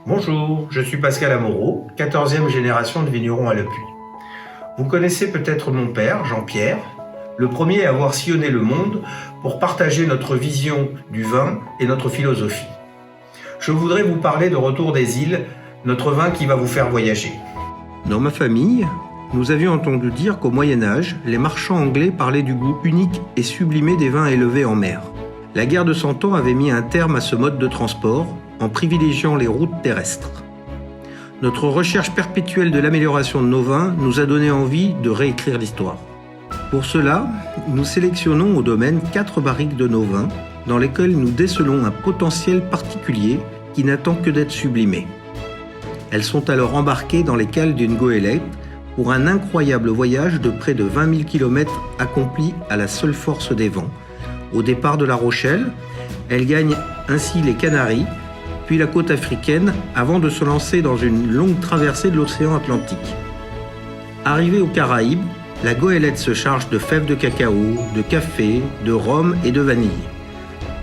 Bonjour, je suis Pascal Amaureau, 14e génération de vigneron à Le Puy. Vous connaissez peut-être mon père, Jean-Pierre, le premier à avoir sillonné le monde pour partager notre vision du vin et notre philosophie. Je voudrais vous parler de Retour des Îles, notre vin qui va vous faire voyager. Dans ma famille, nous avions entendu dire qu'au Moyen-Âge, les marchands anglais parlaient du goût unique et sublimé des vins élevés en mer. La guerre de Cent Ans avait mis un terme à ce mode de transport en privilégiant les routes terrestres. Notre recherche perpétuelle de l'amélioration de nos vins nous a donné envie de réécrire l'histoire. Pour cela, nous sélectionnons au domaine 4 barriques de nos vins dans lesquelles nous décelons un potentiel particulier qui n'attend que d'être sublimé. Elles sont alors embarquées dans les cales d'une goélette pour un incroyable voyage de près de 20 000 km accompli à la seule force des vents. Au départ de La Rochelle, elles gagnent ainsi les Canaries, puis la côte africaine, avant de se lancer dans une longue traversée de l'océan Atlantique. Arrivée aux Caraïbes, la goélette se charge de fèves de cacao, de café, de rhum et de vanille.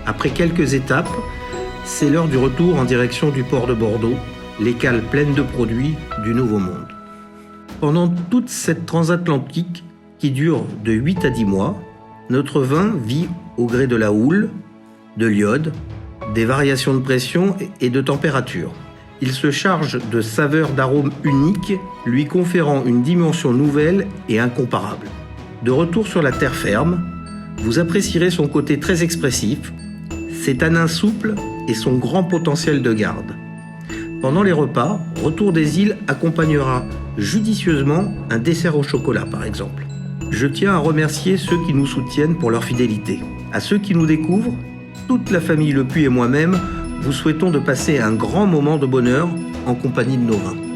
Après quelques étapes, c'est l'heure du retour en direction du port de Bordeaux, les cales pleines de produits du Nouveau Monde. Pendant toute cette transatlantique qui dure de 8 à 10 mois, notre vin vit au gré de la houle, de l'iode, des variations de pression et de température. Il se charge de saveurs d'arômes uniques, lui conférant une dimension nouvelle et incomparable. De retour sur la terre ferme, vous apprécierez son côté très expressif, ses tanins souples et son grand potentiel de garde. Pendant les repas, Retour des Îles accompagnera judicieusement un dessert au chocolat par exemple. Je tiens à remercier ceux qui nous soutiennent pour leur fidélité. À ceux qui nous découvrent, toute la famille Le Puy et moi-même vous souhaitons de passer un grand moment de bonheur en compagnie de nos vins.